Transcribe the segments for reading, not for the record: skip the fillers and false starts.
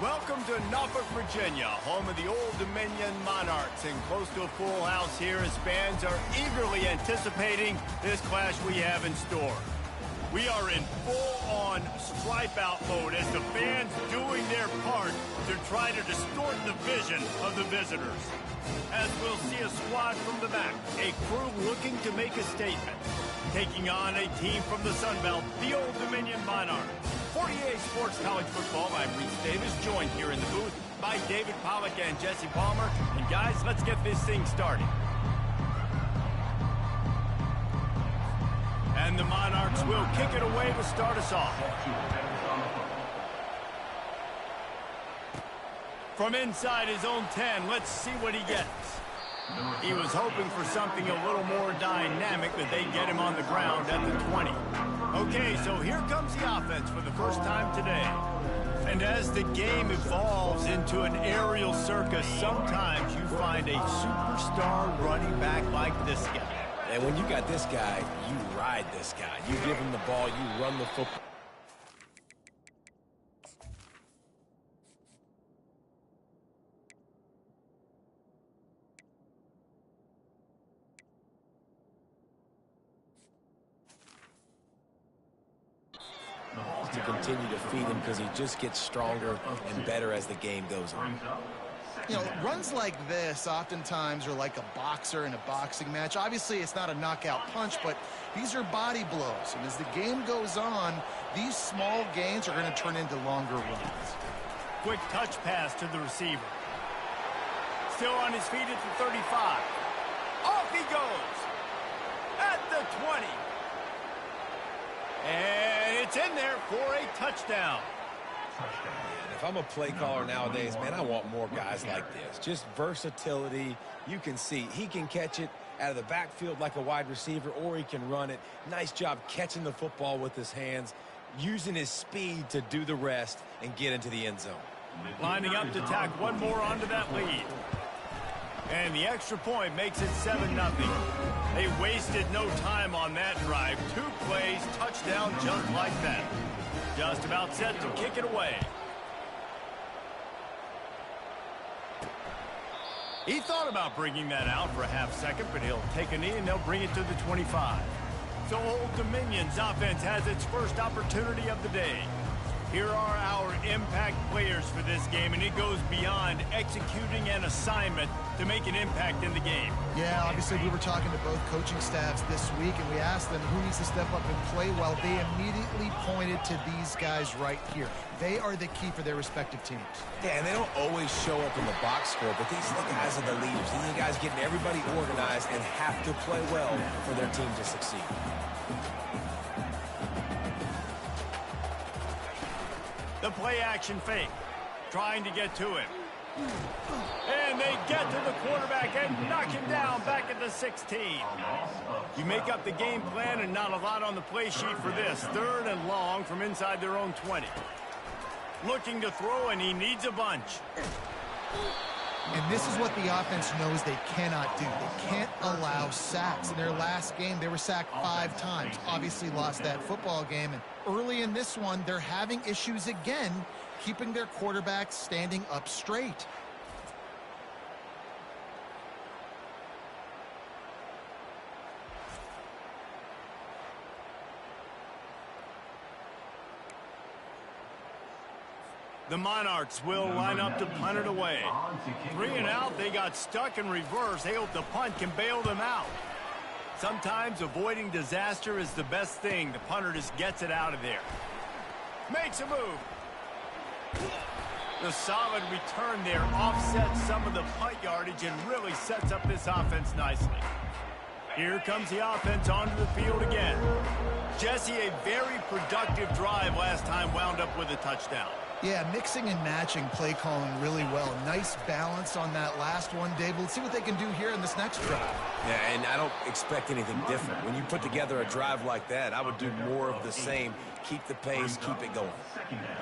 Welcome to Norfolk, Virginia, home of the Old Dominion Monarchs, and close to a full house here as fans are eagerly anticipating this clash we have in store. We are in full-on stripe-out mode as the fans doing their part to try to distort the vision of the visitors. As we'll see a squad from the back, a crew looking to make a statement, taking on a team from the Sun Belt, the Old Dominion Monarchs. 48 Sports College Football, I'm Reese Davis, joined here in the booth by David Pollack and Jesse Palmer. And guys, let's get this thing started. And the Monarchs will kick it away to start us off. From inside his own 10, let's see what he gets. He was hoping for something a little more dynamic, but they get him on the ground at the 20. Okay, so here comes the offense for the first time today. And as the game evolves into an aerial circus, sometimes you find a superstar running back like this guy. And when you got this guy, you ride this guy. You give him the ball, you run the football. To continue to feed him because he just gets stronger and better as the game goes on. You know, runs like this oftentimes are like a boxer in a boxing match. Obviously, it's not a knockout punch, but these are body blows. And as the game goes on, these small gains are going to turn into longer runs. Quick touch pass to the receiver. Still on his feet at the 35. Off he goes. At the 20. And it's in there for a touchdown. Man, if I'm a play caller nowadays, man, I want more guys like this. Just versatility. You can see he can catch it out of the backfield like a wide receiver, or he can run it. Nice job catching the football with his hands, using his speed to do the rest and get into the end zone. Lining up to tack one more onto that lead. And the extra point makes it 7-0. They wasted no time on that drive. 2 plays, touchdown just like that. Just about set to kick it away. He thought about bringing that out for a half second, but he'll take a knee and they'll bring it to the 25. So Old Dominion's offense has its first opportunity of the day. Here are our impact players for this game, and it goes beyond executing an assignment to make an impact in the game. Yeah, obviously we were talking to both coaching staffs this week, and we asked them who needs to step up and play well. They immediately pointed to these guys right here. They are the key for their respective teams. Yeah, and they don't always show up in the box score, but these are the guys are the leaders. These are the guys getting everybody organized and have to play well for their team to succeed. The play-action fake, trying to get to him. And they get to the quarterback and knock him down back at the 16. You make up the game plan and not a lot on the play sheet for this. 3rd and long from inside their own 20. Looking to throw, and he needs a bunch. And this is what the offense knows they cannot do. They can't allow sacks. In their last game, they were sacked 5 times. Obviously lost that football game. And early in this one, they're having issues again, keeping their quarterback standing up straight. The Monarchs will line up to punt it away. 3 and out, they got stuck in reverse. They hope the punt can bail them out. Sometimes avoiding disaster is the best thing. The punter just gets it out of there. Makes a move. The solid return there offsets some of the punt yardage and really sets up this offense nicely. Here comes the offense onto the field again. Jesse, a very productive drive last time, wound up with a touchdown. Yeah, mixing and matching play calling really well. Nice balance on that last one, Dave. Let's see what they can do here in this next drive. Yeah, and I don't expect anything different. When you put together a drive like that, I would do more of the same. Keep the pace, keep it going.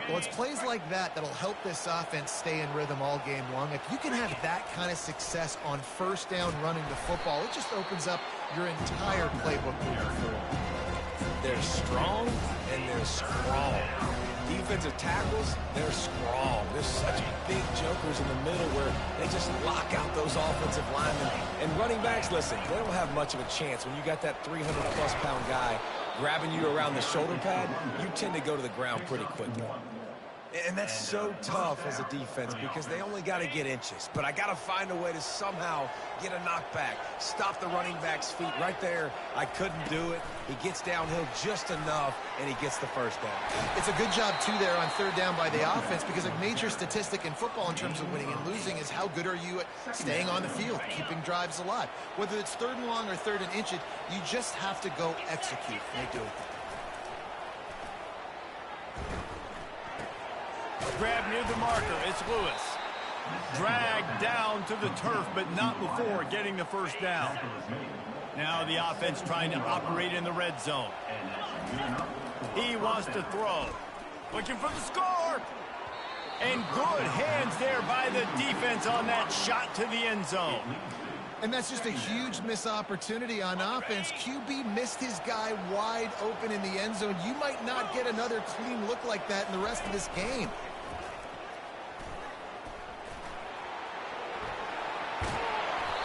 Well, it's plays like that that'll help this offense stay in rhythm all game long. If you can have that kind of success on 1st down running the football, it just opens up your entire playbook moving forward. They're strong and they're strong. defensive tackles, they're strong. There's such big jokers in the middle where they just lock out those offensive linemen. And running backs, listen, they don't have much of a chance. When you got that 300-plus pound guy grabbing you around the shoulder pad, you tend to go to the ground pretty quickly. And that's so tough as a defense because they only got to get inches. But I got to find a way to somehow get a knockback, stop the running back's feet right there. I couldn't do it. He gets downhill just enough, and he gets the first down. It's a good job, too, there on third down by the offense because a major statistic in football in terms of winning and losing is how good are you at staying on the field, keeping drives alive. Whether it's third and long or third and inches, you just have to go execute. And they do it. Grab near the marker. It's Lewis. Dragged down to the turf, but not before getting the first down. Now the offense trying to operate in the red zone. He wants to throw. Looking for the score. And good hands there by the defense on that shot to the end zone. And that's just a huge missed opportunity on offense. QB missed his guy wide open in the end zone. You might not get another clean look like that in the rest of this game.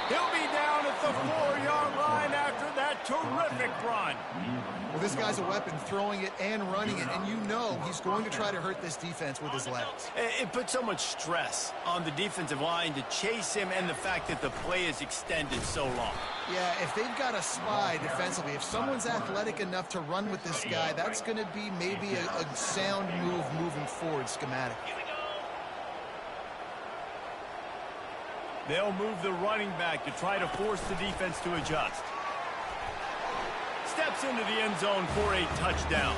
He'll be down at the 4-yard line after that terrific run. Well, this guy's a weapon, throwing it and running it, and you know he's going to try to hurt this defense with his legs. It puts so much stress on the defensive line to chase him and the fact that the play is extended so long. Yeah, if they've got a spy defensively, if someone's athletic enough to run with this guy, that's going to be maybe a sound move moving forward schematically. They'll move the running back to try to force the defense to adjust. Steps into the end zone for a touchdown.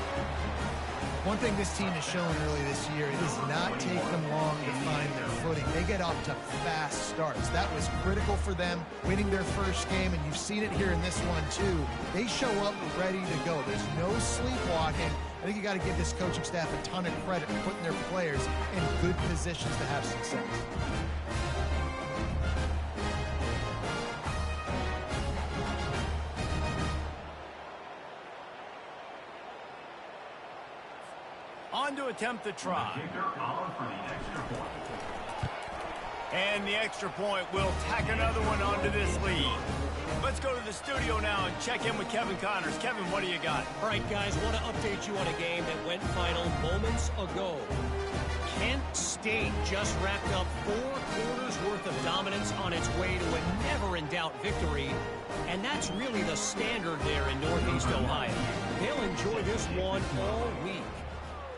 One thing this team has shown early this year, it does not take them long to find their footing. They get off to fast starts. That was critical for them, winning their first game, and you've seen it here in this one too. They show up ready to go. There's no sleepwalking. I think you got to give this coaching staff a ton of credit for putting their players in good positions to have success. On to attempt the try. And the extra point will tack another one onto this lead. Let's go to the studio now and check in with Kevin Connors. Kevin, what do you got? All right, guys, want to update you on a game that went final moments ago. Kent State just wrapped up 4 quarters worth of dominance on its way to a never-in-doubt victory. And that's really the standard there in Northeast Ohio. They'll enjoy this one all week.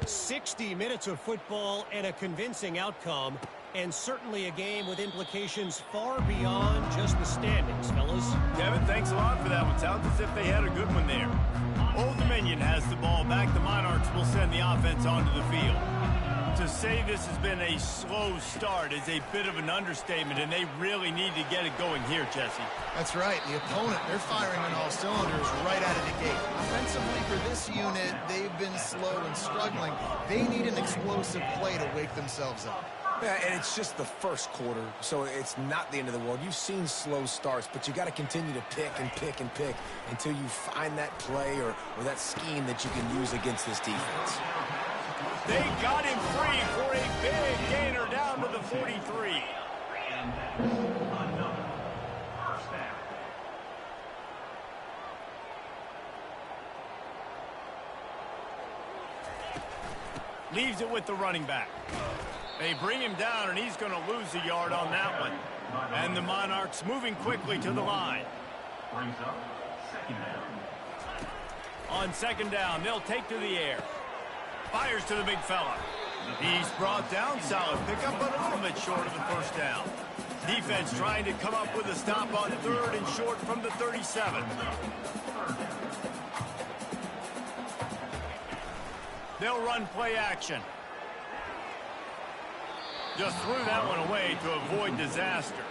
60 minutes of football and a convincing outcome, and certainly a game with implications far beyond just the standings, fellas. Kevin, thanks a lot for that one. Sounds as if they had a good one there. Old Dominion has the ball back. The Monarchs will send the offense onto the field. To say this has been a slow start is a bit of an understatement, and they really need to get it going here, Jesse. That's right. The opponent, they're firing on all cylinders right out of the gate. Offensively for this unit, they've been slow and struggling. They need an explosive play to wake themselves up. Yeah, and it's just the first quarter, so it's not the end of the world. You've seen slow starts, but you got to continue to pick and pick and pick until you find that play or that scheme that you can use against this defense. They got him free for a big gainer down to the 43. Leaves it with the running back. They bring him down, and he's going to lose a yard on that one. And the Monarchs moving quickly to the line. On second down, they'll take to the air. Fires to the big fella. He's brought down. Solid pickup, but a little bit short of the first down. Defense trying to come up with a stop on third and short from the 37. They'll run play action. Just threw that one away to avoid disaster.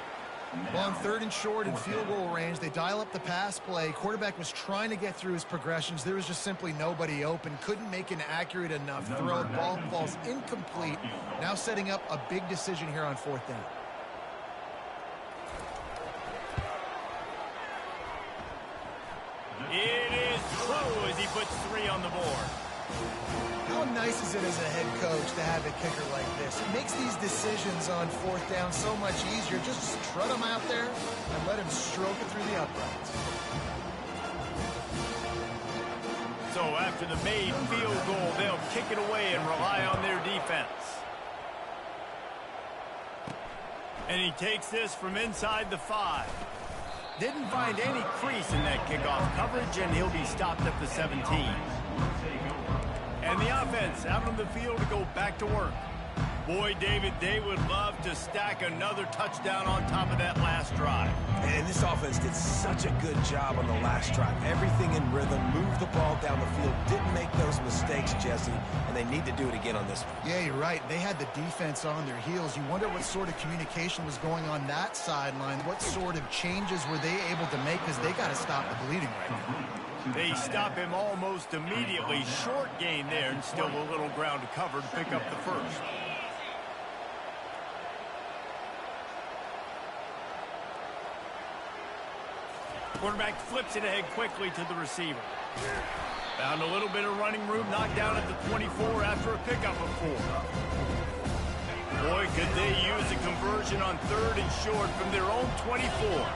Well, on third and short and field goal range, they dial up the pass play. Quarterback was trying to get through his progressions. There was just simply nobody open. Couldn't make an accurate enough throw. Ball falls incomplete. Now setting up a big decision here on fourth down. It is true as he puts 3 on the board. How nice is it as a head coach to have a kicker like this? It makes these decisions on fourth down so much easier. Just strut him out there and let him stroke it through the uprights. So after the made field goal, they'll kick it away and rely on their defense. And he takes this from inside the 5. Didn't find any crease in that kickoff coverage, and he'll be stopped at the 17. And the offense out on the field to go back to work. Boy, David, they would love to stack another touchdown on top of that last drive. And this offense did such a good job on the last drive. Everything in rhythm, moved the ball down the field, didn't make those mistakes, Jesse, and they need to do it again on this one. Yeah, you're right. They had the defense on their heels. You wonder what sort of communication was going on that sideline. What sort of changes were they able to make, because they got to stop the bleeding right now. They stop him almost immediately. Short gain there, and still a little ground to cover to pick up the first. Quarterback flips it ahead quickly to the receiver. Found a little bit of running room, knocked down at the 24 after a pickup of 4. Boy, could they use a conversion on 3rd and short from their own 24.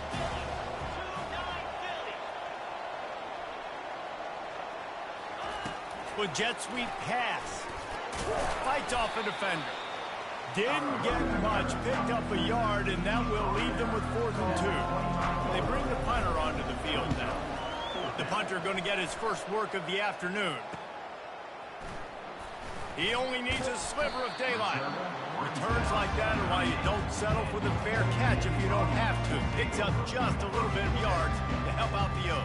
With jet sweep pass. Fights off a defender. Didn't get much, picked up a yard, and that will leave them with 4th and 2. They bring the punter onto the field now. The punter going to get his first work of the afternoon. He only needs a sliver of daylight. Returns like that are why you don't settle for the fair catch if you don't have to. Picks up just a little bit of yards to help out the O.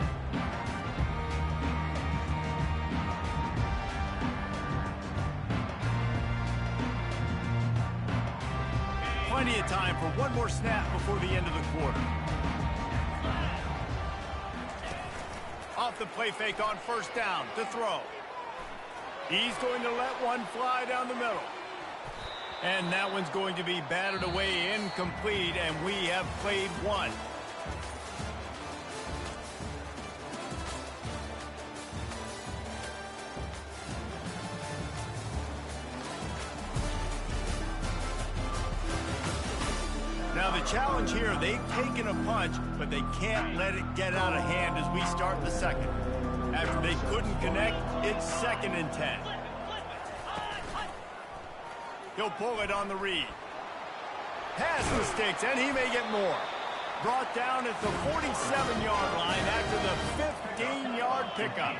Plenty of time for one more snap before the end of the quarter. Off the play fake on 1st down to throw. He's going to let one fly down the middle. And that one's going to be batted away incomplete, and we have played 1. Now the challenge here, they've taken a punch, but they can't let it get out of hand as we start the second. After they couldn't connect, it's 2nd and 10. He'll pull it on the read. Pass mistakes, and he may get more. Brought down at the 47-yard line after the 15-yard pickup.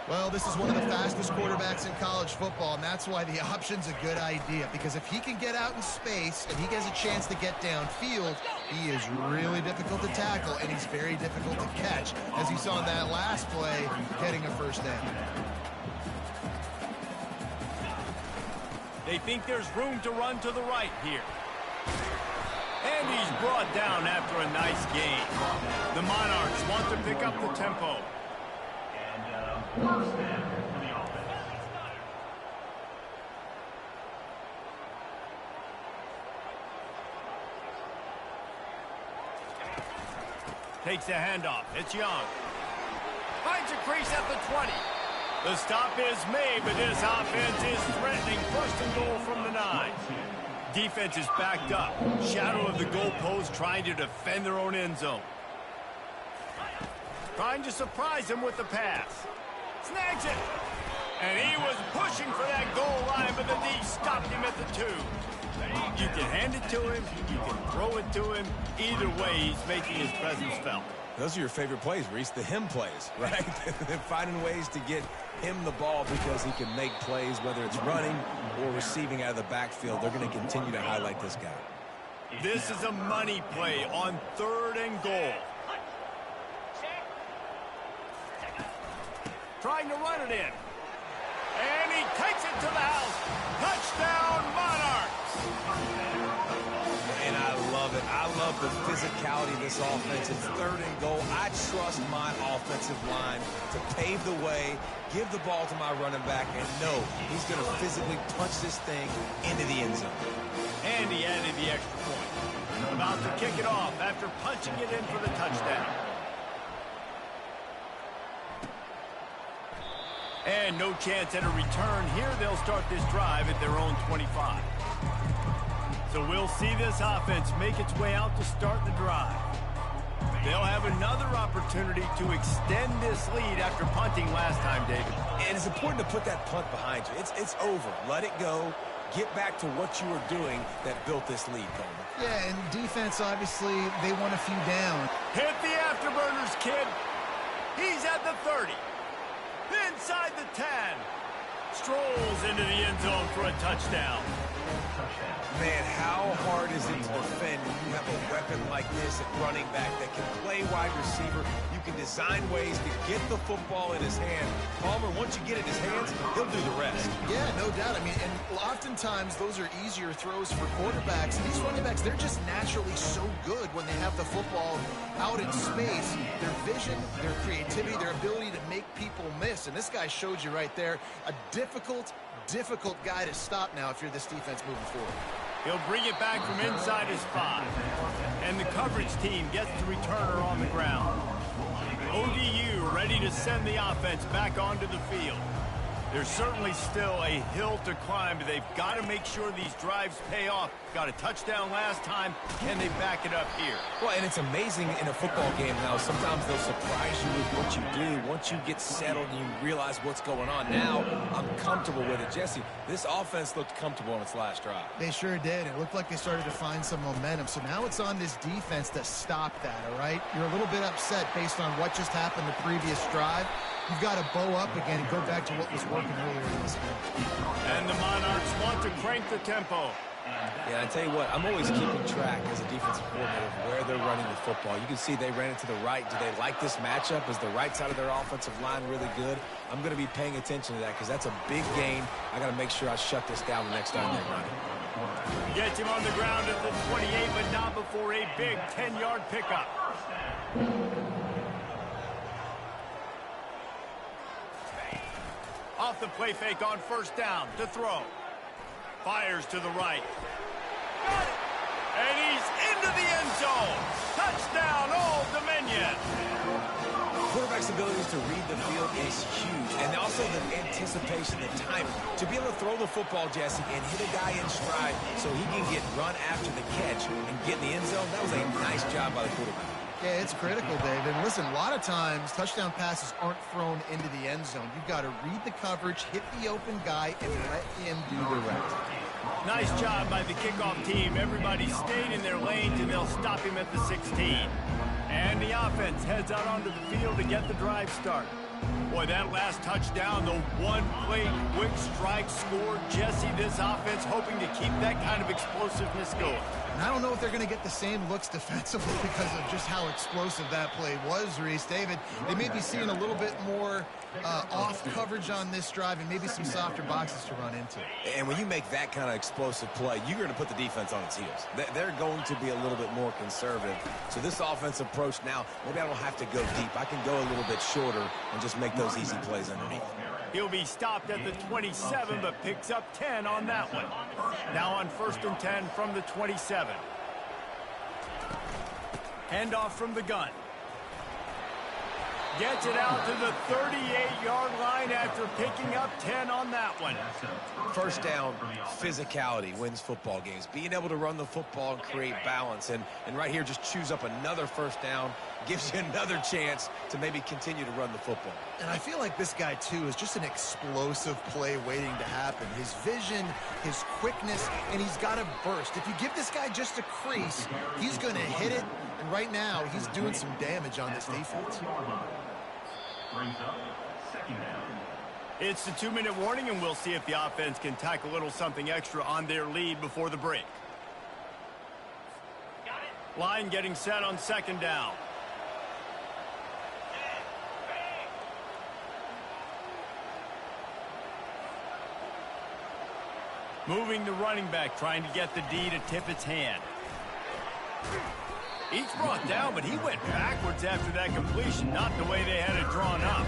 Well, this is one of the fastest quarterbacks in college football, and that's why the option's a good idea. Because if he can get out in space and he gets a chance to get downfield, he is really difficult to tackle, and he's very difficult to catch, as you saw in that last play, getting a 1st down. They think there's room to run to the right here. And he's brought down after a nice gain. The Monarchs want to pick up the tempo. Takes the handoff. It's Young. Finds a crease at the 20. The stop is made, but this offense is threatening 1st and goal from the 9. Defense is backed up. Shadow of the goalpost, trying to defend their own end zone. Trying to surprise him with the pass. Snags it. And he was pushing for that goal line, but the D stopped him at the 2. You can hand it to him. You can throw it to him. Either way, he's making his presence felt. Those are your favorite plays, Reese, the him plays, right? They're finding ways to get him the ball because he can make plays, whether it's running or receiving out of the backfield. They're going to continue to highlight this guy. This is a money play on 3rd and goal. Trying to run it in. And he takes it to the house. Touchdown, Monarchs! And I love it. I love the physicality of this offense. It's 3rd and goal. I trust my offensive line to pave the way, give the ball to my running back, and know he's going to physically punch this thing into the end zone. And he added the extra point. About to kick it off after punching it in for the touchdown. And no chance at a return here. They'll start this drive at their own 25. So we'll see this offense make its way out to start the drive. They'll have another opportunity to extend this lead after punting last time, David. And it's important to put that punt behind you. It's over. Let it go. Get back to what you were doing that built this lead, Coleman. Yeah, and defense, obviously, they want a few down. Hit the afterburners, kid. He's at the 30. Inside the 10. Strolls into the end zone for a touchdown. Man, how hard is it to defend when you have a weapon like this at running back that can play wide receiver? You can design ways to get the football in his hand. Palmer, once you get it in his hands, he'll do the rest. Yeah, no doubt. I mean, and oftentimes those are easier throws for quarterbacks. These running backs, they're just naturally so good when they have the football out in space. Their vision, their creativity, their ability to make people miss. And this guy showed you right there a difficult guy to stop now if you're this defense moving forward. He'll bring it back from inside his 5. And the coverage team gets the returner on the ground. ODU ready to send the offense back onto the field. There's certainly still a hill to climb, but they've got to make sure these drives pay off. Got a touchdown last time. Can they back it up here? Well, and it's amazing in a football game how sometimes they'll surprise you with what you do. Once you get settled and you realize what's going on. Now, I'm comfortable with it. Jesse, this offense looked comfortable on its last drive. They sure did. It looked like they started to find some momentum. So now it's on this defense to stop that, all right? You're a little bit upset based on what just happened the previous drive. You've got to bow up again and go back to what was working earlier in this game. And the Monarchs want to crank the tempo. Yeah, I tell you what, I'm always keeping track as a defensive coordinator of where they're running the football. You can see they ran it to the right. Do they like this matchup? Is the right side of their offensive line really good? I'm going to be paying attention to that because that's a big gain. I got to make sure I shut this down the next time they run it. Gets him on the ground at the 28, but not before a big 10-yard pickup. Off the play fake on first down to throw. Fires to the right. Got it. And he's into the end zone. Touchdown, Old Dominion. Quarterback's abilities to read the field is huge. And also the anticipation, the timing. To be able to throw the football, Jesse, and hit a guy in stride so he can get run after the catch and get in the end zone, that was a nice job by the quarterback. Yeah, it's critical, David. Listen, a lot of times touchdown passes aren't thrown into the end zone. You've got to read the coverage, hit the open guy, and let him do the rest. Nice job by the kickoff team. Everybody stayed in their lanes, and they'll stop him at the 16. And the offense heads out onto the field to get the drive started. Boy, that last touchdown, the one-play quick strike score. Jesse, this offense hoping to keep that kind of explosiveness going. And I don't know if they're going to get the same looks defensively because of just how explosive that play was, Reese. David, they may be seeing a little bit more off coverage on this drive and maybe some softer boxes to run into. And when you make that kind of explosive play, you're going to put the defense on its heels. They're going to be a little bit more conservative. So this offensive approach now, maybe I don't have to go deep. I can go a little bit shorter and just make those easy plays underneath. He'll be stopped at the 27, but picks up 10 on that one. Now on 1st and 10 from the 27. Handoff from the gun. Gets it out to the 38-yard line after picking up 10 on that one. First down, physicality wins football games. Being able to run the football and create balance. And right here, just choose up another first down. Gives you another chance to maybe continue to run the football. And I feel like this guy, too, is just an explosive play waiting to happen. His vision, his quickness, and he's got to burst. If you give this guy just a crease, he's going to hit it. And right now, he's doing some damage on this defense. It's the 2-minute warning, and we'll see if the offense can tack a little something extra on their lead before the break. Line getting set on 2nd down. Moving the running back, trying to get the D to tip its hand. Each brought down, but he went backwards after that completion, not the way they had it drawn up.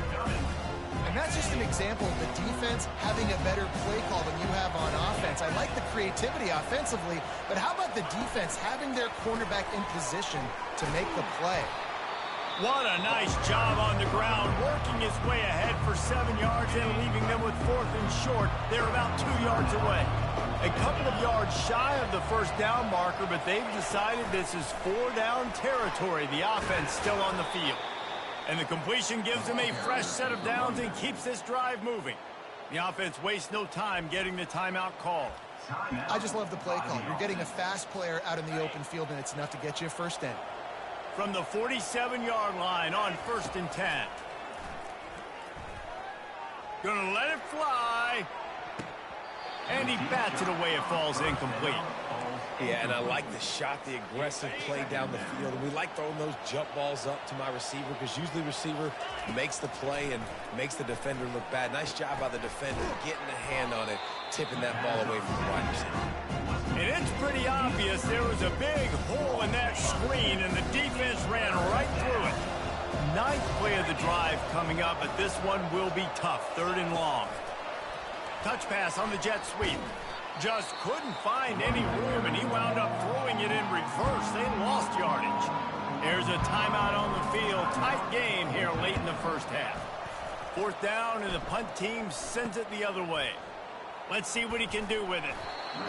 And that's just an example of the defense having a better play call than you have on offense. I like the creativity offensively, but how about the defense having their cornerback in position to make the play? What a nice job on the ground, working his way ahead for 7 yards and leaving them with 4th and short. They're about 2 yards away. A couple of yards shy of the first down marker, but they've decided this is 4-down territory. The offense still on the field. And the completion gives them a fresh set of downs and keeps this drive moving. The offense wastes no time getting the timeout call. I just love the play call. You're getting a fast player out in the open field, and it's enough to get you a first down. From the 47-yard line on 1st and 10. Gonna let it fly. And he bats it away. It falls incomplete. Yeah, and I like the shot, the aggressive play down the field. And we like throwing those jump balls up to my receiver because usually the receiver makes the play and makes the defender look bad. Nice job by the defender getting a hand on it, tipping that ball away from the wide receiver. And it's pretty obvious there was a big hole in that screen, and the defense ran right through it. 9th play of the drive coming up, but this one will be tough. 3rd and long. Touch pass on the jet sweep. Just couldn't find any room, and he wound up throwing it in reverse. They lost yardage. There's a timeout on the field. Tight game here late in the first half. 4th down, and the punt team sends it the other way. Let's see what he can do with it.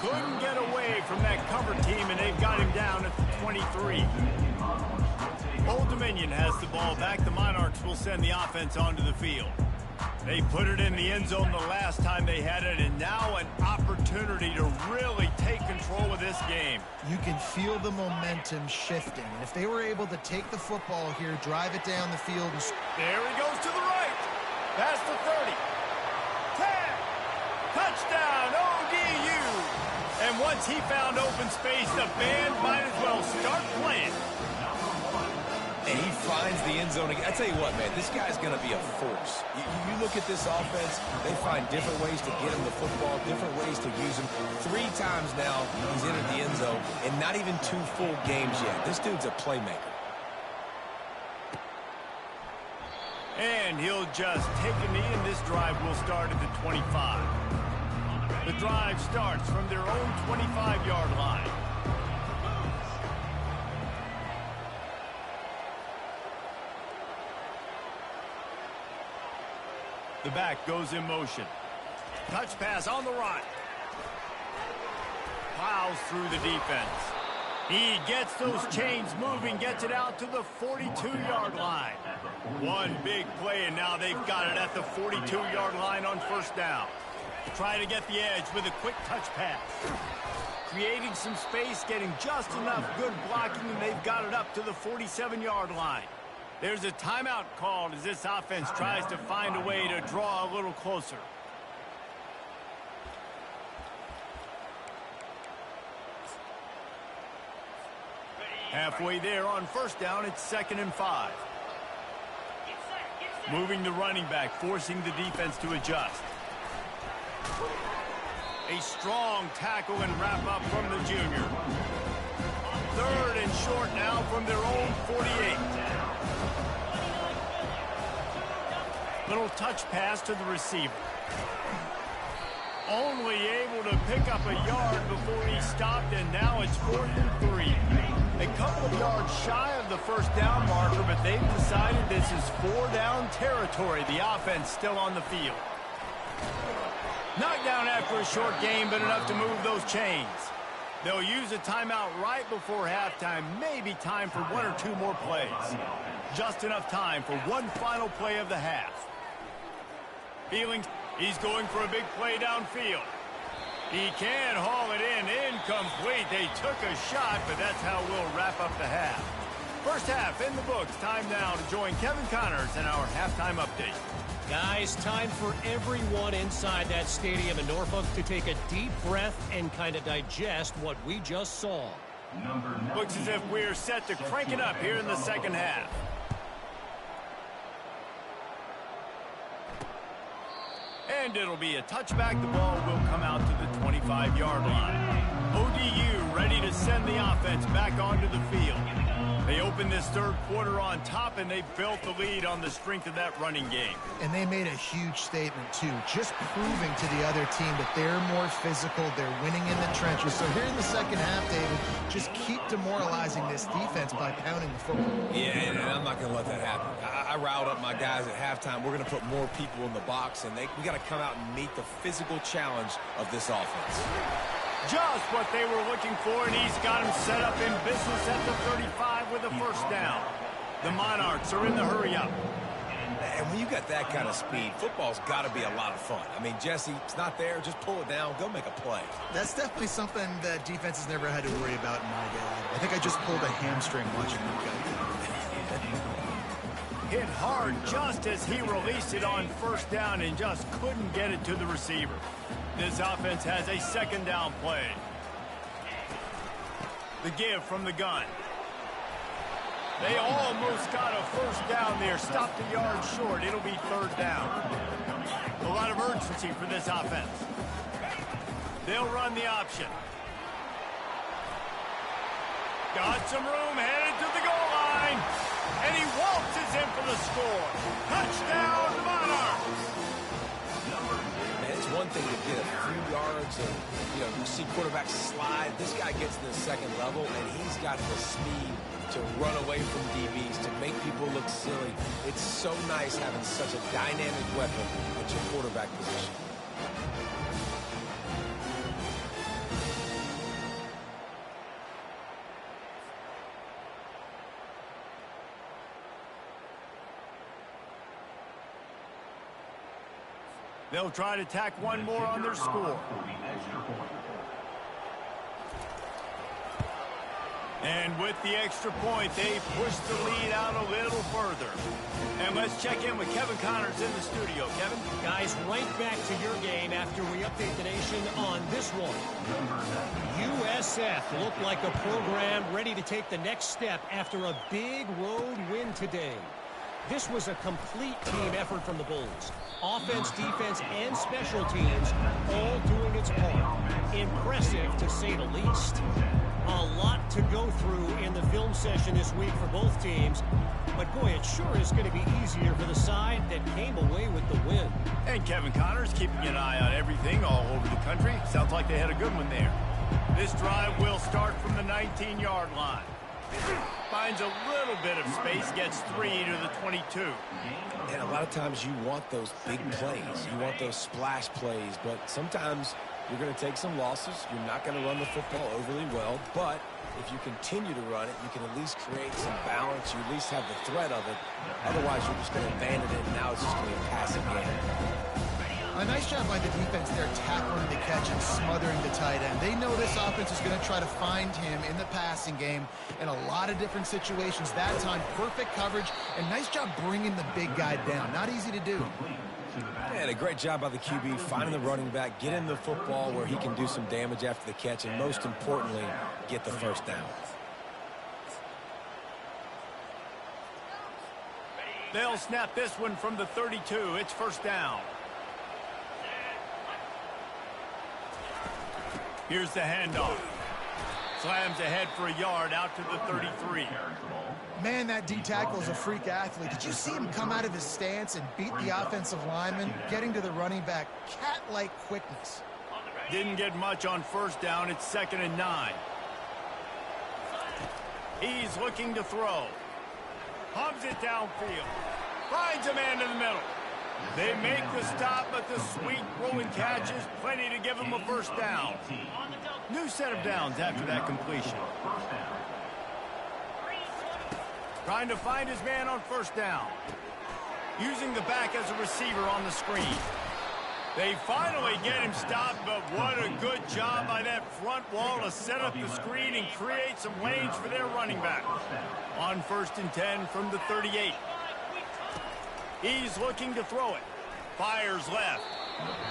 Couldn't get away from that cover team, and they've got him down at the 23. Old Dominion has the ball back. The Monarchs will send the offense onto the field. They put it in the end zone the last time they had it, and now an opportunity to really take control of this game. You can feel the momentum shifting, and if they were able to take the football here, drive it down the field. There he goes to the right. Past the 30. 10. Touchdown, ODU. And once he found open space, the band might as well start playing. And he finds the end zone again. I tell you what, man, this guy's going to be a force. You look at this offense, they find different ways to get him the football, different ways to use him. 3 times now he's entered the end zone, and not even 2 full games yet. This dude's a playmaker. And he'll just take a knee, and this drive will start at the 25. The drive starts from their own 25-yard line. The back goes in motion. Touch pass on the run. Plows through the defense. He gets those chains moving, gets it out to the 42-yard line. One big play, and now they've got it at the 42-yard line on 1st down. Try to get the edge with a quick touch pass. Creating some space, getting just enough good blocking, and they've got it up to the 47-yard line. There's a timeout called as this offense tries to find a way to draw a little closer. Halfway there on 1st down, it's 2nd and 5. Moving the running back, forcing the defense to adjust. A strong tackle and wrap up from the junior. 3rd and short now from their own 48. Little touch pass to the receiver. Only able to pick up a yard before he stopped, and now it's 4th and 3. A couple of yards shy of the 1st down marker, but they've decided this is 4-down territory. The offense still on the field. Knocked down after a short game, but enough to move those chains. They'll use a timeout right before halftime. Maybe time for 1 or 2 more plays. Just enough time for one final play of the half. Feeling he's going for a big play downfield. He can haul it in. Incomplete. They took a shot, but that's how we'll wrap up the half. First half in the books. Time now to join Kevin Connors in our halftime update. Guys, time for everyone inside that stadium in Norfolk to take a deep breath and kind of digest what we just saw. Looks as if we're set to crank it up here in the second half. And it'll be a touchback. The ball will come out to the 25-yard line. ODU ready to send the offense back onto the field. They opened this third quarter on top, and they built the lead on the strength of that running game. And they made a huge statement, too, just proving to the other team that they're more physical, they're winning in the trenches. So here in the second half, David, just keep demoralizing this defense by pounding the football. Yeah, and I'm not going to let that happen. I riled up my guys at halftime. We're going to put more people in the box, and we got to come out and meet the physical challenge of this offense. Just what they were looking for, and he's got him set up in business at the 35 with a first down. The Monarchs are in the hurry-up. And when you got that kind of speed, football's got to be a lot of fun. I mean, Jesse, it's not there. Just pull it down. Go make a play. That's definitely something that defense has never had to worry about in my day. I think I just pulled a hamstring watching that guy. Hit hard just as he released it on first down and just couldn't get it to the receiver. This offense has a second down play. The give from the gun. They almost got a first down there. Stopped a yard short. It'll be third down. A lot of urgency for this offense. They'll run the option. Got some room, headed to the goal line. And he waltzes in for the score. Touchdown, Monarchs! Man, it's one thing to get a few yards and, you see quarterbacks slide. This guy gets to the second level, and he's got the speed to run away from DBs, to make people look silly. It's so nice having such a dynamic weapon at your quarterback position. They'll try to tack one more on their score. And with the extra point, they push the lead out a little further. And let's check in with Kevin Connors in the studio. Kevin? Guys, right back to your game after we update the nation on this one. USF looked like a program ready to take the next step after a big road win today. This was a complete team effort from the Bulls. Offense, defense, and special teams all doing its part. Impressive, to say the least. A lot to go through in the film session this week for both teams. But, boy, it sure is going to be easier for the side that came away with the win. And Kevin Connors keeping an eye on everything all over the country. Sounds like they had a good one there. This drive will start from the 19-yard line. Finds a little bit of space, gets 3 to the 22. And a lot of times you want those big plays. You want those splash plays. But sometimes you're going to take some losses. You're not going to run the football overly well. But if you continue to run it, you can at least create some balance. You at least have the threat of it. Otherwise, you're just going to abandon it. And now it's just going to be a passing game. A nice job by the defense there, tackling the catch and smothering the tight end. They know this offense is going to try to find him in the passing game in a lot of different situations. That time, perfect coverage, and nice job bringing the big guy down. Not easy to do. And a great job by the QB, finding the running back, getting the football where he can do some damage after the catch, and most importantly, get the first down. They'll snap this one from the 32. It's first down. Here's the handoff. Slams ahead for a yard out to the 33. Man, that D-tackle is a freak athlete. Did you see him come out of his stance and beat the offensive lineman, getting to the running back? Cat-like quickness. Didn't get much on first down. It's 2nd and 9. He's looking to throw. Hums it downfield. Finds a man in the middle. They make the stop, but the sweet rolling catch is plenty to give him a first down. New set of downs after that completion. Trying to find his man on first down. Using the back as a receiver on the screen. They finally get him stopped, but what a good job by that front wall to set up the screen and create some lanes for their running back. On 1st and 10 from the 38. He's looking to throw it. Fires left.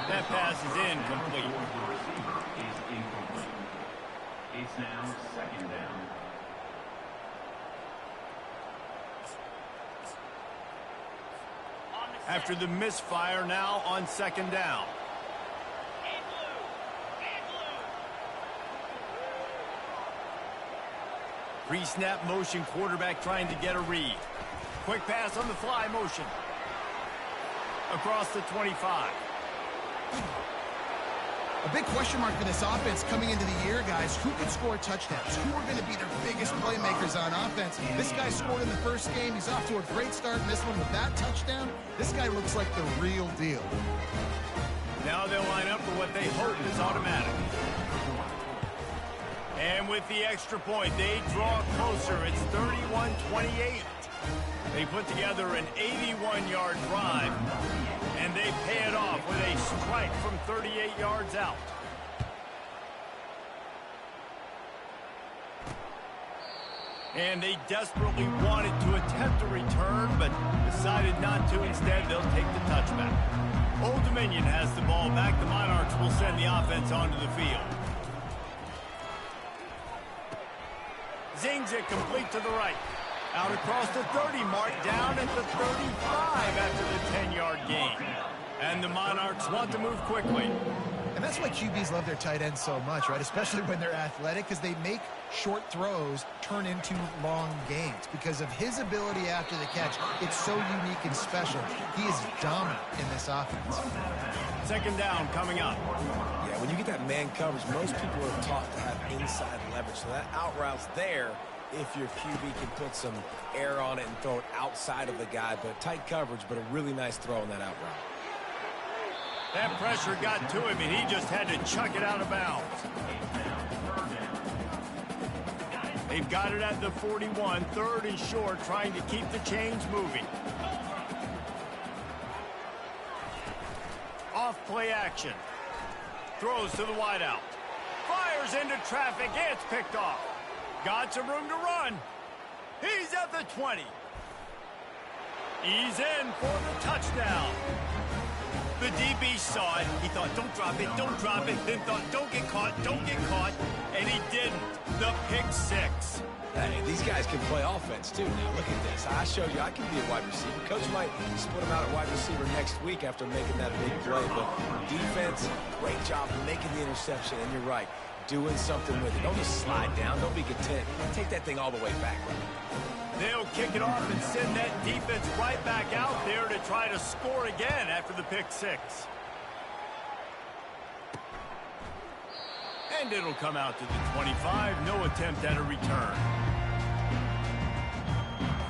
That pass is incomplete. It's now 2nd down. After the misfire, now on 2nd down. Pre-snap motion, quarterback trying to get a read. Quick pass on the fly motion. Across the 25. A big question mark for this offense coming into the year, guys. Who can score touchdowns? Who are going to be their biggest playmakers on offense? This guy scored in the first game. He's off to a great start in this one with that touchdown. This guy looks like the real deal. Now they'll line up for what they hope is automatic. And with the extra point, they draw closer. It's 31-28. They put together an 81-yard drive, and they pay it off with a strike from 38 yards out. And they desperately wanted to attempt a return, but decided not to. Instead, they'll take the touchback. Old Dominion has the ball back. The Monarchs will send the offense onto the field. Zings it complete to the right. Out across the 30 mark, down at the 35 after the 10-yard gain. And the Monarchs want to move quickly. And that's why QBs love their tight ends so much, right? Especially when they're athletic, because they make short throws turn into long gains. Because of his ability after the catch, it's so unique and special. He is dominant in this offense. Second down coming up. Yeah, when you get that man coverage, most people are taught to have inside leverage. So that out route's there if your QB can put some air on it and throw it outside of the guy. But tight coverage, but a really nice throw on that out route. That pressure got to him, and he just had to chuck it out of bounds. They've got it at the 41, third and short, trying to keep the chains moving. Off play action. Throws to the wideout. Fires into traffic. It's picked off. Got some room to run. He's at the 20. He's in for the touchdown. The DB saw it. He thought, don't drop it, don't drop it. Then thought, don't get caught, don't get caught. And he didn't. The pick six. Hey, these guys can play offense, too. Now, look at this. I showed you I can be a wide receiver. Coach might split him out at wide receiver next week after making that big play. But defense, great job making the interception. And you're right, doing something with it. Don't just slide down. Don't be content. Take that thing all the way back. They'll kick it off and send that defense right back out there to try to score again after the pick six. And it'll come out to the 25. No attempt at a return.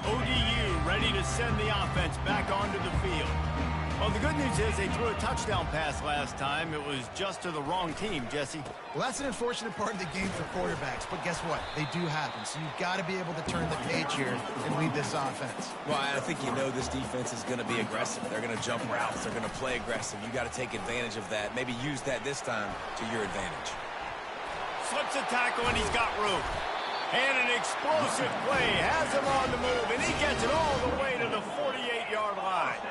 ODU ready to send the offense back onto the field. Well, the good news is they threw a touchdown pass last time. It was just to the wrong team, Jesse. Well, that's an unfortunate part of the game for quarterbacks, but guess what? They do happen, so you've got to be able to turn the page here and lead this offense. Well, I think you know this defense is going to be aggressive. They're going to jump routes. They're going to play aggressive. You got to take advantage of that. Maybe use that this time to your advantage. Slips a tackle, and he's got room. And an explosive play has him on the move, and he gets it all the way to the 48-yard line.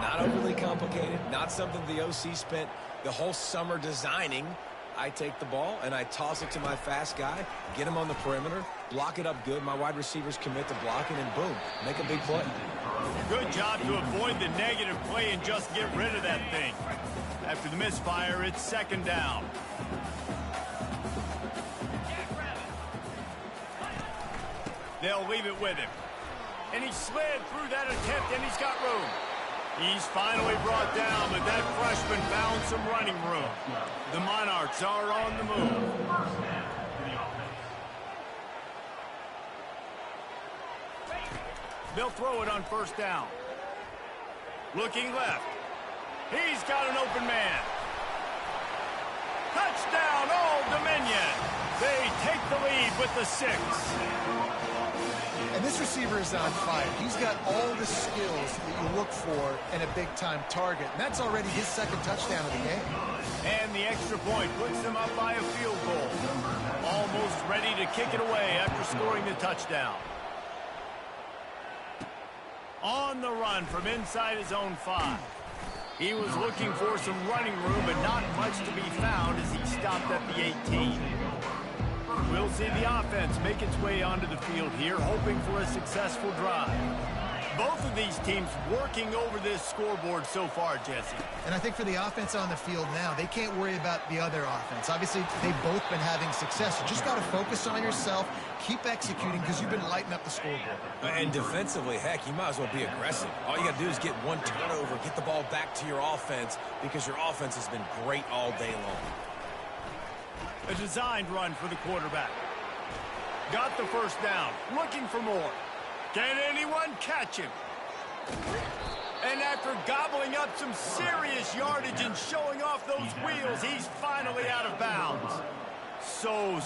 Not overly complicated, not something the OC spent the whole summer designing. I take the ball and I toss it to my fast guy, get him on the perimeter, block it up good. My wide receivers commit to blocking, and boom, make a big play. Good job to avoid the negative play and just get rid of that thing. After the misfire, it's second down. They'll leave it with him. And he slid through that attempt, and he's got room. He's finally brought down, but that freshman found some running room. The Monarchs are on the move. They'll throw it on first down. Looking left. He's got an open man. Touchdown, Old Dominion. They take the lead with the 6. And this receiver is on fire. He's got all the skills that you look for in a big-time target. And that's already his second touchdown of the game. And the extra point puts them up by a field goal. Almost ready to kick it away after scoring the touchdown. On the run from inside his own 5. He was looking for some running room, but not much to be found as he stopped at the 18. We'll see the offense make its way onto the field here, hoping for a successful drive. Both of these teams working over this scoreboard so far, Jesse. And I think for the offense on the field now, they can't worry about the other offense. Obviously, they've both been having success. You just got to focus on yourself, keep executing, because you've been lighting up the scoreboard. And defensively, heck, you might as well be aggressive. All you got to do is get one turnover, get the ball back to your offense, because your offense has been great all day long. A designed run for the quarterback. Got the first down, looking for more. Can anyone catch him? And after gobbling up some serious yardage and showing off those wheels, he's finally out of bounds. So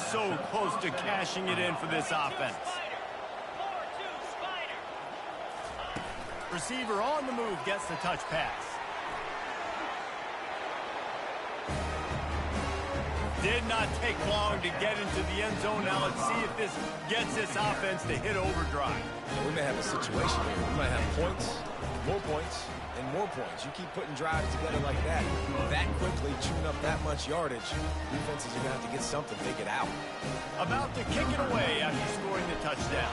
close to cashing it in for this offense. Receiver on the move gets the touch pass. Did not take long to get into the end zone. Now let's see if this gets this offense to hit overdrive. So we may have a situation here. We might have points, and more points. You keep putting drives together like that quickly, chewing up that much yardage, defenses are going to have to get something figured out. About to kick it away after scoring the touchdown.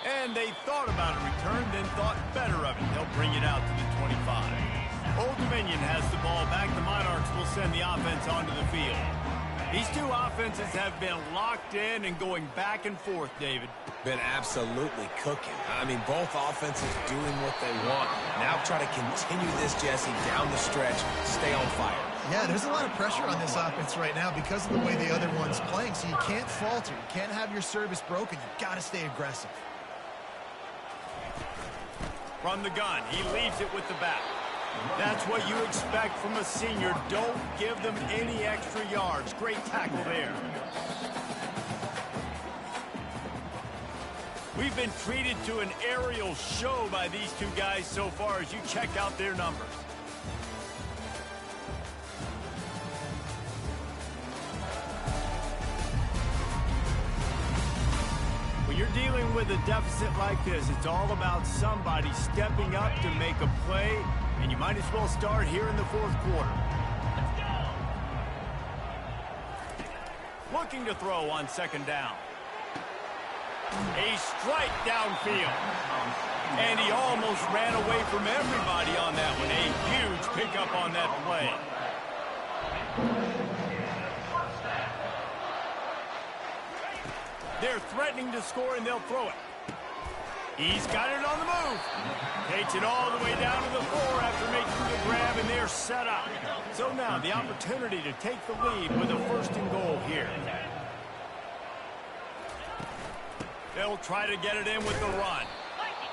And they thought about a return, then thought better of it. They'll bring it out to the 25. Old Dominion has the ball back. The Monarchs will send the offense onto the field. These two offenses have been locked in and going back and forth, David. Been absolutely cooking. I mean, both offenses doing what they want. Now try to continue this, Jesse, down the stretch. Stay on fire. Yeah, there's a lot of pressure on this offense right now because of the way the other one's playing, so you can't falter. You can't have your service broken. You've got to stay aggressive. From the gun, he leaves it with the back. That's what you expect from a senior. Don't give them any extra yards. Great tackle there. We've been treated to an aerial show by these two guys so far as you check out their numbers. When you're dealing with a deficit like this, it's all about somebody stepping up to make a play, and you might as well start here in the fourth quarter. Looking to throw on second down. A strike downfield. And he almost ran away from everybody on that one. A huge pickup on that play. They're threatening to score, and they'll throw it. He's got it on the move. Takes it all the way down to the 4 after making the grab, and they're set up. So now the opportunity to take the lead with a first and goal here. They'll try to get it in with the run.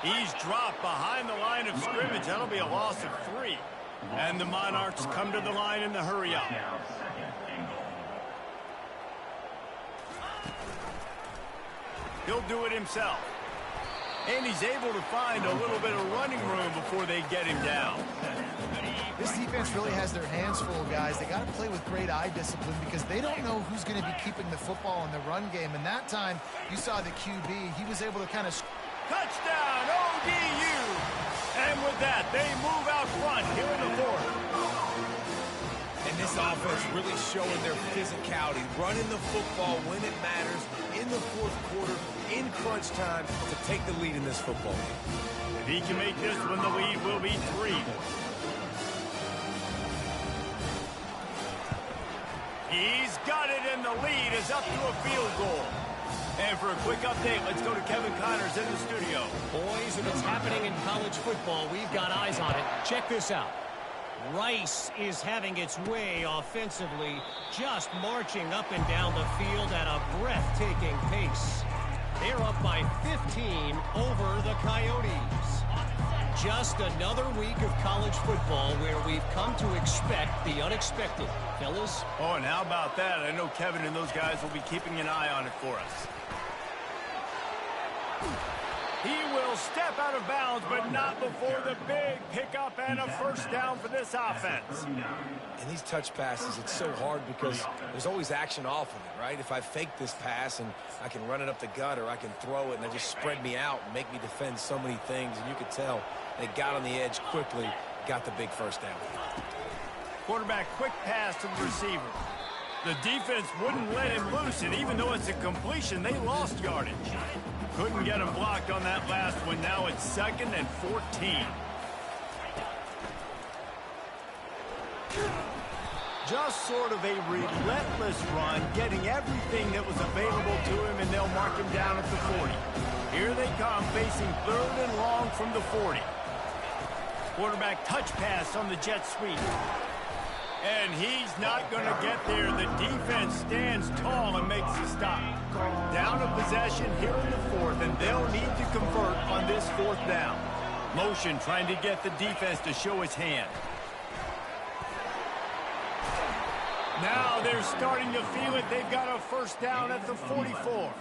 He's dropped behind the line of scrimmage. That'll be a loss of 3. And the Monarchs come to the line in the hurry up. He'll do it himself. And he's able to find a little bit of running room before they get him down. This defense really has their hands full, guys. They got to play with great eye discipline because they don't know who's going to be keeping the football in the run game. And that time, you saw the QB. He was able to kind of... Touchdown, ODU! And with that, they move out front here in the fourth. And this offense really showing their physicality, running the football when it matters, in the fourth quarter, in crunch time, to take the lead in this football game. If he can make this one, the lead will be 3. He's got it, and the lead is up to a field goal. And for a quick update, let's go to Kevin Connors in the studio. Boys, if it's happening in college football, we've got eyes on it. Check this out. Rice is having its way offensively, just marching up and down the field at a breathtaking pace. They're up by 15 over the Coyotes. Just another week of college football where we've come to expect the unexpected. Fellas? Oh, and how about that? I know Kevin and those guys will be keeping an eye on it for us. He will step out of bounds, but not before the big pickup and a first down for this offense. And these touch passes, it's so hard because there's always action off of it, right? If I fake this pass and I can run it up the gut or I can throw it and they just spread me out and make me defend so many things, and you could tell they got on the edge quickly, got the big first down. Quarterback quick pass to the receiver. The defense wouldn't let him loose, and even though it's a completion, they lost yardage. Couldn't get him blocked on that last one. Now it's 2nd and 14. Just sort of a relentless run, getting everything that was available to him, and they'll mark him down at the 40. Here they come, facing 3rd and long from the 40. Quarterback touch pass on the jet sweep. And he's not going to get there. The defense stands tall and makes the stop. Down a possession here in the 4th, and they'll need to convert on this 4th down. Motion trying to get the defense to show its hand. Now they're starting to feel it. They've got a 1st down at the 44.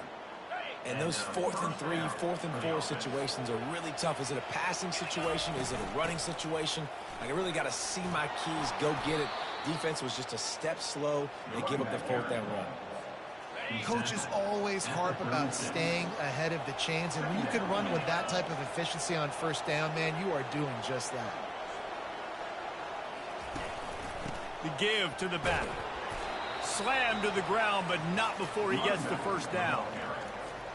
And those 4th and 3, 4th and 4 situations are really tough. Is it a passing situation? Is it a running situation? Like, I really got to see my keys, go get it. Defense was just a step slow. They give up the 4th down run. Coaches always harp about staying ahead of the chains, and when you can run with that type of efficiency on 1st down, man, you are doing just that. The give to the back. Slammed to the ground, but not before he gets the 1st down.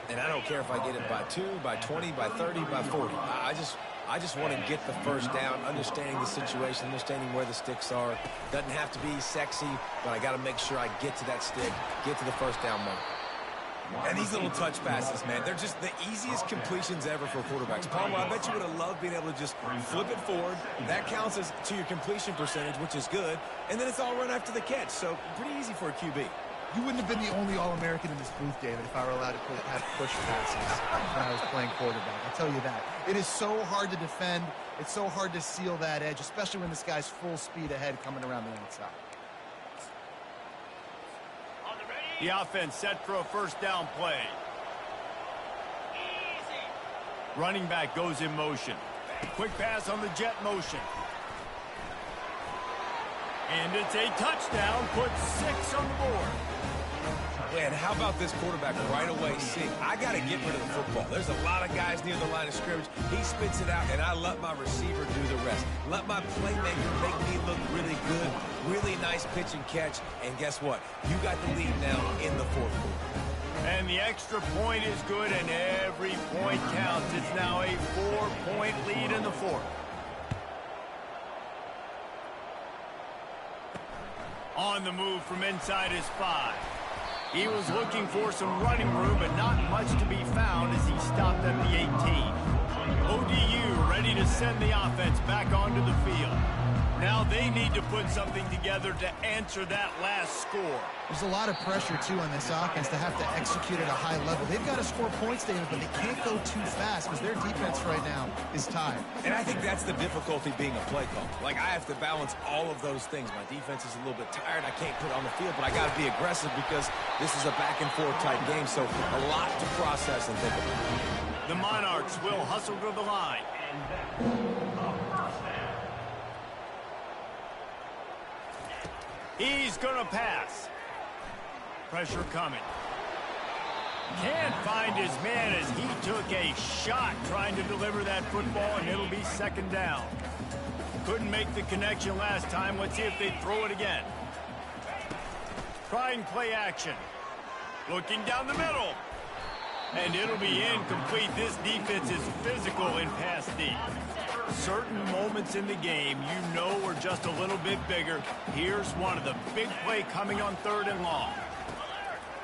And I don't care if I get it by 2, by 20, by 30, by 40. I just want to get the 1st down, understanding the situation, understanding where the sticks are. Doesn't have to be sexy, but I got to make sure I get to that stick, get to the 1st down mark. And these little touch passes, man, they're just the easiest completions ever for quarterbacks. Palmer, I bet you would have loved being able to just flip it forward. That counts as to your completion percentage, which is good. And then it's all run after the catch, so pretty easy for a QB. You wouldn't have been the only All-American in this booth, David, if I were allowed to have push passes when I was playing quarterback. I'll tell you that. It is so hard to defend. It's so hard to seal that edge, especially when this guy's full speed ahead coming around the outside. The offense set for a 1st down play. Running back goes in motion. Quick pass on the jet motion. And it's a touchdown, puts 6 on the board. Man, how about this quarterback right away seeing, I got to get rid of the football. There's a lot of guys near the line of scrimmage. He spits it out, and I let my receiver do the rest. Let my playmaker make me look really good. Really nice pitch and catch. And guess what? You got the lead now in the 4th quarter. And the extra point is good, and every point counts. It's now a 4-point lead in the 4th. On the move from inside his 5. He was looking for some running room, but not much to be found as he stopped at the 18. ODU ready to send the offense back onto the field. Now they need to put something together to answer that last score. There's a lot of pressure, too, on this offense to have to execute at a high level. They've got to score points, David, but they can't go too fast because their defense right now is tired. And I think that's the difficulty being a play caller. Like, I have to balance all of those things. My defense is a little bit tired. I can't put it on the field, but I got to be aggressive because this is a back-and-forth type game, so a lot to process and think about. The Monarchs will hustle to the line. He's going to pass. Pressure coming. Can't find his man as he took a shot trying to deliver that football, and it'll be 2nd down. Couldn't make the connection last time. Let's see if they throw it again. Trying play action. Looking down the middle. And it'll be incomplete. This defense is physical in pass deep. Certain moments in the game you know are just a little bit bigger. Here's one of the big play coming on 3rd and long.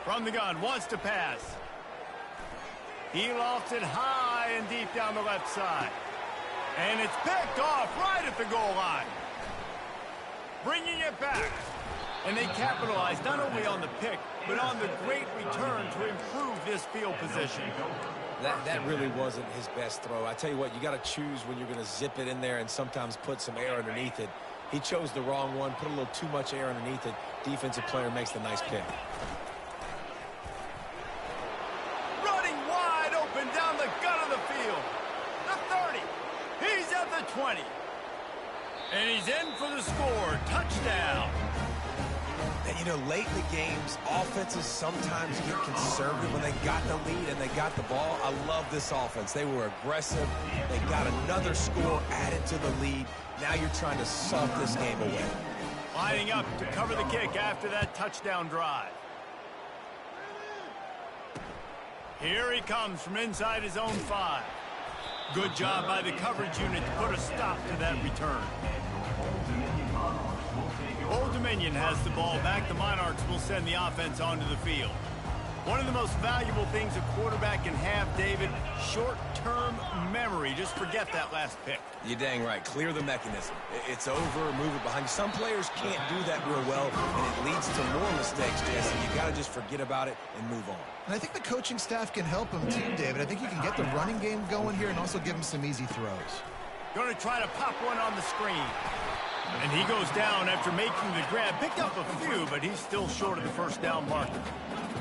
From the gun, wants to pass. He lofts it high and deep down the left side. And it's picked off right at the goal line. Bringing it back. And they capitalize not only on the pick, but on the great return to improve this field position. That really wasn't his best throw. I tell you what, you got to choose when you're going to zip it in there and sometimes put some air underneath it. He chose the wrong one, put a little too much air underneath it. Defensive player makes the nice pick. Running wide open down the gut of the field. The 30. He's at the 20. And he's in for the score. Touchdown. And, you know, late in the games, offenses sometimes get conservative when they got the lead and they got the ball. I love this offense. They were aggressive. They got another score added to the lead. Now you're trying to soft this game away. Lining up to cover the kick after that touchdown drive. Here he comes from inside his own 5. Good job by the coverage unit to put a stop to that return. Old Dominion has the ball back. The Monarchs will send the offense onto the field. One of the most valuable things a quarterback can have, David, short-term memory. Just forget that last pick. You're dang right. Clear the mechanism. It's over, move it behind you. Some players can't do that real well, and it leads to more mistakes, Jesse. You got to just forget about it and move on. And I think the coaching staff can help him too, David. I think you can get the running game going here and also give him some easy throws. Going to try to pop one on the screen. And he goes down after making the grab. Picked up a few, but he's still short of the first down marker.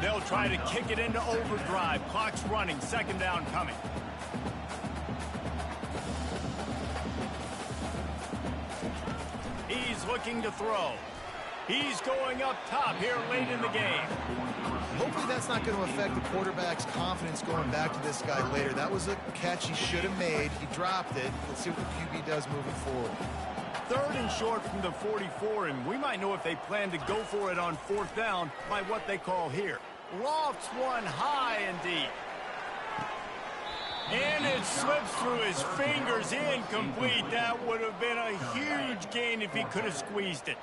They'll try to kick it into overdrive. Clock's running. Second down coming. He's looking to throw. He's going up top here late in the game. Hopefully that's not going to affect the quarterback's confidence going back to this guy later. That was a catch he should have made. He dropped it. Let's see what the QB does moving forward. Third and short from the 44, and we might know if they plan to go for it on fourth down by what they call here. Lofts one high and deep. And it slips through his fingers, incomplete. That would have been a huge gain if he could have squeezed it.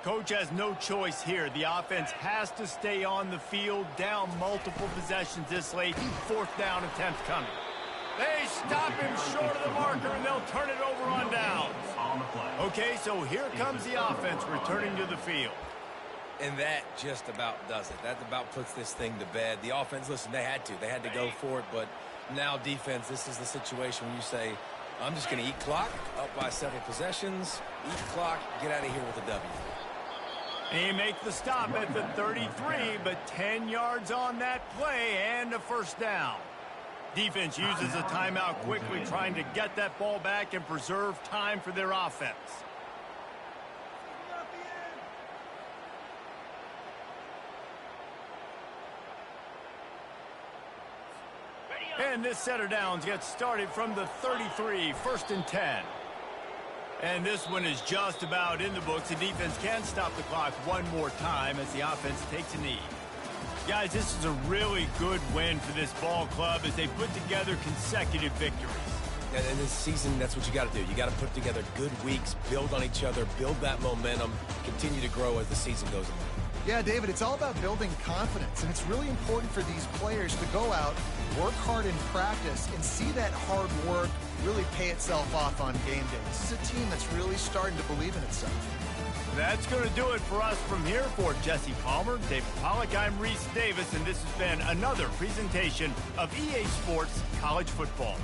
Coach has no choice here. The offense has to stay on the field, down multiple possessions this late. Fourth down attempt coming. They stop him short of the marker, and they'll turn it over on downs. Okay, so here comes the offense returning to the field. And that just about does it. That about puts this thing to bed. The offense, listen, they had to go for it, but now defense, this is the situation when you say, I'm just going to eat clock, up by several possessions, eat clock, get out of here with a W. He makes the stop at the 33, but 10 yards on that play and a first down. Defense uses a timeout quickly, trying to get that ball back and preserve time for their offense. And this setter downs gets started from the 33, first and 10. And this one is just about in the books. The defense can stop the clock one more time as the offense takes a knee. Guys, this is a really good win for this ball club as they put together consecutive victories. And in this season, that's what you got to do. You got to put together good weeks, build on each other, build that momentum, continue to grow as the season goes on. Yeah, David, it's all about building confidence, and it's really important for these players to go out, work hard in practice, and see that hard work really pay itself off on game day. This is a team that's really starting to believe in itself. That's going to do it for us from here. For Jesse Palmer, David Pollack, I'm Reese Davis, and this has been another presentation of EA Sports College Football.